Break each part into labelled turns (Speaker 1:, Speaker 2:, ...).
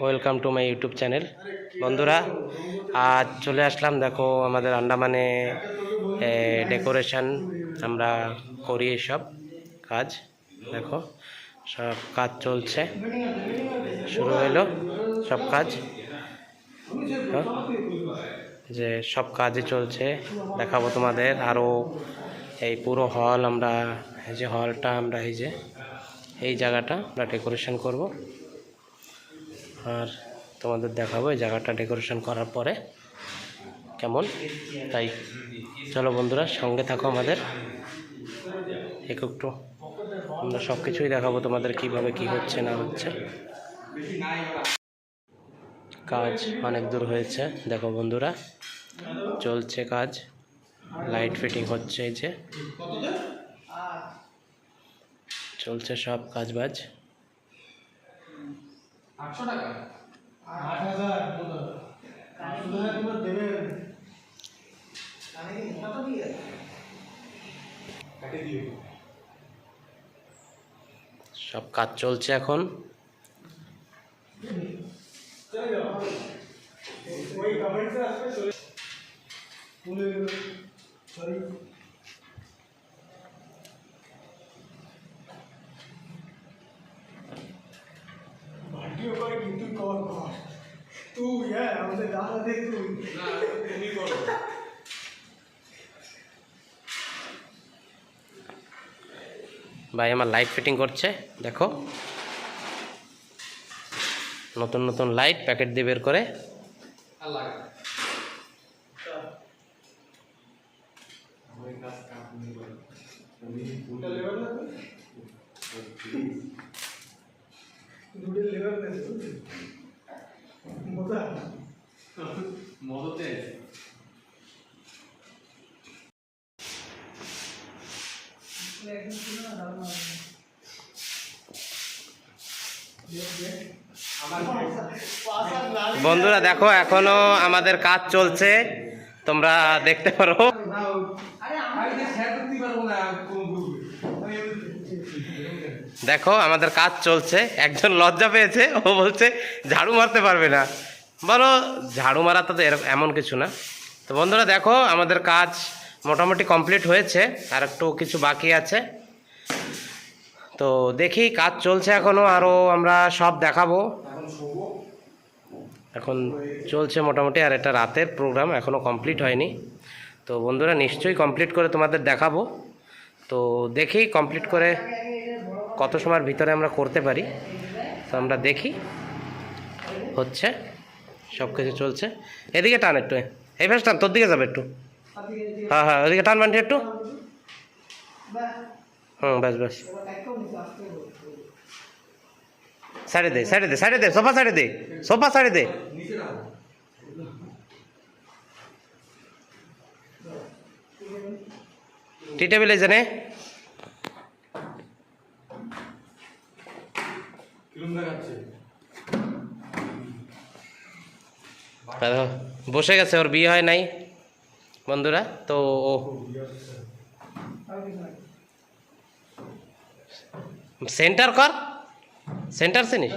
Speaker 1: Welcome to my YouTube channel. বন্ধুরা, আজ চলে আসলাম। দেখো, আমাদের আন্ডামানে ডেকোরেশন আমরা করি, সব কাজ দেখো, সব কাজ চলছে, শুরু হলো সব কাজ। যে সব কাজই চলছে, দেখাবো তোমাদের আরও। এই পুরো হল আমরা, এই যে হলটা আমরা, এই জায়গাটা আমরা ডেকোরেশন করব, আর তোমাদের দেখাবো এই জায়গাটা ডেকোরেশন করার পরে কেমন। তাই চলো বন্ধুরা, সঙ্গে থাকো আমাদের। একটু আমরা সব কিছুই দেখাবো তোমাদের, কিভাবে কি হচ্ছে না হচ্ছে। কাজ অনেক দূর হয়েছে, দেখো বন্ধুরা, চলছে কাজ, লাইট ফিটিং হচ্ছে, এই যে চলছে সব কাজ বাজ।
Speaker 2: 800 টাকা 8000 দেবে কত দিয়ে কাটে দিও।
Speaker 1: সব কাজ চলছে এখন।
Speaker 2: চলে যাও, ওই কমেন্টে আসবে চলে বলে সরি। ভিডিও করে কিন্তু কল কর তুই, হ্যাঁ আমাদের দাদা দেখ, তুই না তুমি করো।
Speaker 1: ভাই আমার লাইট ফিটিং করছে, দেখো, নতুন নতুন লাইট প্যাকেট দিয়ে বের করে। বন্ধুরা দেখো, এখনো আমাদের কাজ চলছে, তোমরা দেখতে পারো। দেখো আমাদের কাজ চলছে। একজন লজ্জা পেয়েছে, ও বলছে ঝাড়ু মারতে পারবে না। বলো, ঝাড়ু মারাটা তো এমন কিছু না। তো বন্ধুরা দেখো, আমাদের কাজ মোটামুটি কমপ্লিট হয়েছে, আর একটু কিছু বাকি আছে। তো দেখি, কাজ চলছে এখনও, আরও আমরা সব দেখাবো। এখন চলছে মোটামুটি, আর এটা রাতের প্রোগ্রাম, এখনও কমপ্লিট হয়নি। তো বন্ধুরা নিশ্চয়ই কমপ্লিট করে তোমাদের দেখাবো। তো দেখি কমপ্লিট করে কত সময়ের ভিতরে আমরা করতে পারি। তো আমরা দেখি, হচ্ছে সব কিছু চলছে। এদিকে টান একটু, এই ভেস টান, তোর দিকে যাবে একটু। হ্যাঁ হ্যাঁ, ওদিকে টান বান্টি একটু। ব্যাস ব্যাস, সাইডে দে, সাইডে দে, সাইডে দে, সোফা সাইডে দে, সোফা সাইডে দে। টি টেবিল এই জানে বসে গেছে, ওর বিয়ে হয় নাই বন্ধুরা। তো ও সেন্টার কর, সেন্টার চিনিস,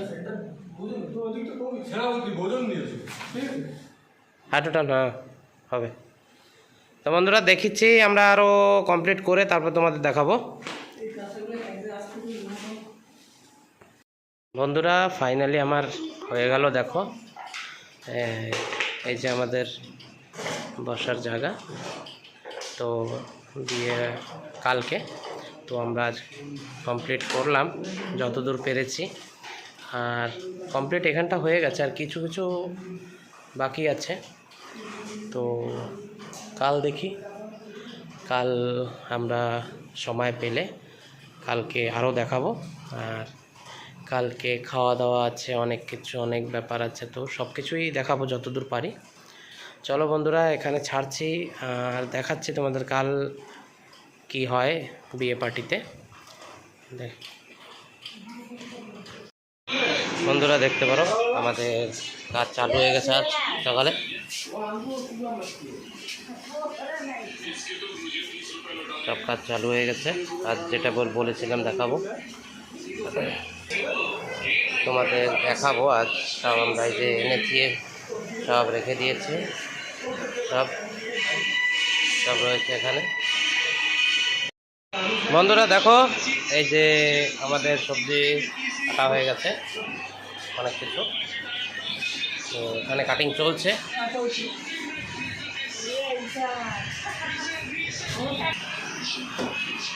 Speaker 1: হাঁটু টান, হ্যাঁ হবে। তো বন্ধুরা দেখিচ্ছি, আমরা আরও কমপ্লিট করে তারপর তোমাদের দেখাবো। বন্ধুরা ফাইনালি আমার হয়ে গেল, দেখো এই যে আমাদের বসার জায়গা। তো দিয়ে কালকে, তো আমরা আজ কমপ্লিট করলাম যতদূর পেরেছি, আর কমপ্লিট এখানটা হয়ে গেছে, আর কিছু কিছু বাকি আছে। তো কাল দেখি, কাল আমরা সময় পেলে কালকে আরও দেখাবো। আর কালকে খাওয়া দাওয়া আছে, অনেক কিছু, অনেক ব্যাপার আছে, তো সব কিছুই দেখাবো যতদূর পারি। চলো বন্ধুরা, এখানে ছাড়ছি, আর দেখাচ্ছি তোমাদের কাল কি হয় বিয়ে পার্টিতে। বন্ধুরা দেখতে পারো, আমাদের কাজ চালু হয়ে গেছে আজ সকালে। সব কাজ চালু হয়ে গেছে, আজ যেটা বলেছিলাম দেখাবো। তোমাদের দেখাবো আজ। সব আমরা এই যে এনেছি, সব রেখে দিয়েছি, সব সব রয়েছে এখানে। বন্ধুরা দেখো, এই যে আমাদের সবজি কাটা হয়ে গেছে অনেক কিছু, তো এখানে কাটিং চলছে।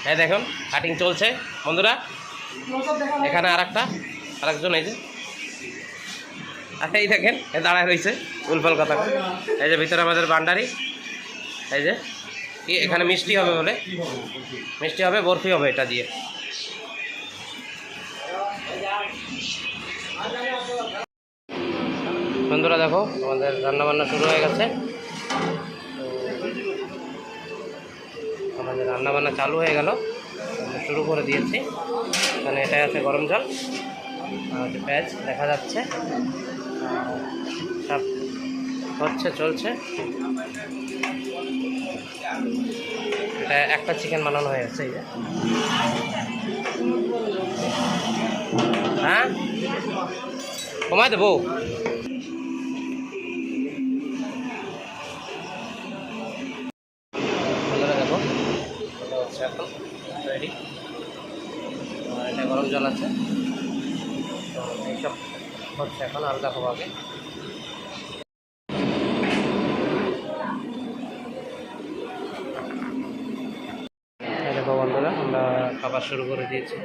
Speaker 1: হ্যাঁ দেখুন, কাটিং চলছে বন্ধুরা। এখানে আরেকজন এই যে, এই দেখেন এ দাঁড়ায় রয়েছে উলফল কথা। এই যে ভিতরে আমাদের ভান্ডারি, এই যে কি এখানে মিষ্টি হবে বলে, মিষ্টি হবে, বরফি হবে এটা দিয়ে। বন্ধুরা দেখো, আমাদের রান্নাবান্না শুরু হয়ে গেছে। তো আমাদের রান্নাবান্না চালু হয়ে গেল, আমরা শুরু করে দিয়েছি। এখানে এটাই আছে গরম জল, আর পেঁয়াজ দেখা যাচ্ছে, সব হচ্ছে, চলছে। এটা একটা চিকেন বানানো হয়ে গেছে। এই যে হ্যাঁ কমায় দেবো। দেখো এটা হচ্ছে এখন রেডি, এটা গরম জল আছে। তো এইসব হচ্ছে এখন, আর দেখাবো আগে। দেখো বন্ধুরা, আমরা খাবার শুরু করে দিয়েছি।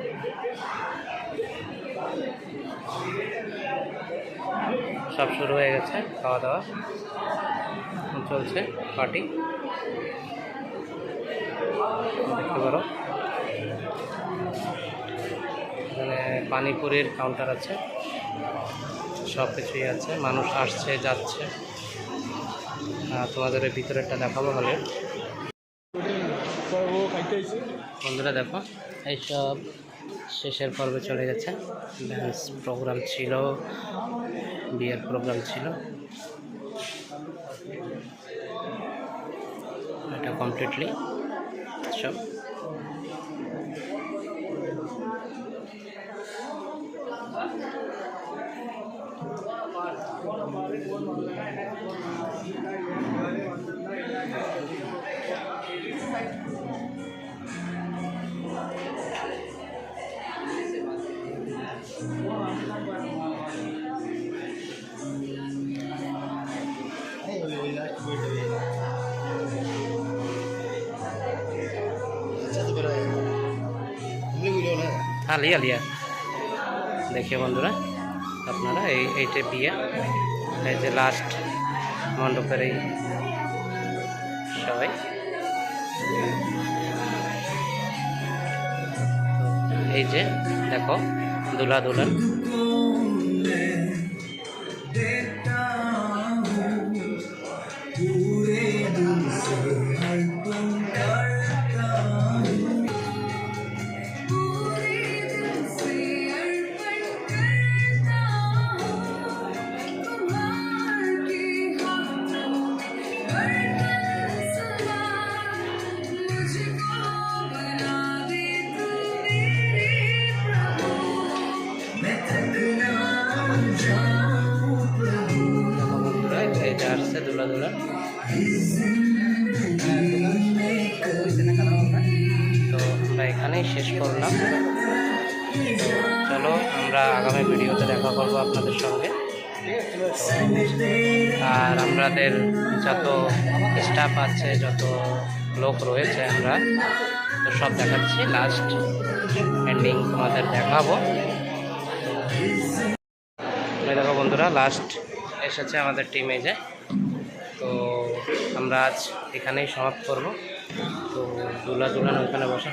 Speaker 1: সব শুরু হয়ে গেছে, খাওয়া দাওয়া চলছে, পার্টি দেখতে পারো। এখানে পানিপুরির কাউন্টার আছে, সব কিছুই আছে, মানুষ আসছে যাচ্ছে। তোমাদের ভিতরেরটা দেখাবো হলে। বন্ধুরা দেখো, এইসব শেষের পর্বে চলে গেছে। ডান্স প্রোগ্রাম ছিল, বিয়ের প্রোগ্রাম ছিল, এটা কমপ্লিটলি সব। লিয়া লিয়া দেখে বন্ধুরা আপনারা, এইটা বিয়ে, এই যে লাস্ট মণ্ডপের এই সবাই, এই যে দেখো দুলা দুলান। এটা আসছে দুলা দুলা। তো আমরা এখানেই শেষ করলাম। চলো আমরা আগামী ভিডিওতে দেখা করবো আপনাদের সঙ্গে। আর আমাদের যত স্টাফ আছে, যত লোক রয়েছে, আমরা তো সব দেখাচ্ছি, লাস্ট এন্ডিং তোমাদের দেখাবো। দেখো বন্ধুরা, লাস্ট এসেছে আমাদের টিমে যে। তো আমরা আজ এখানেই সমাপ্ত করব। তো দুলা দুলান ওইখানে বসা।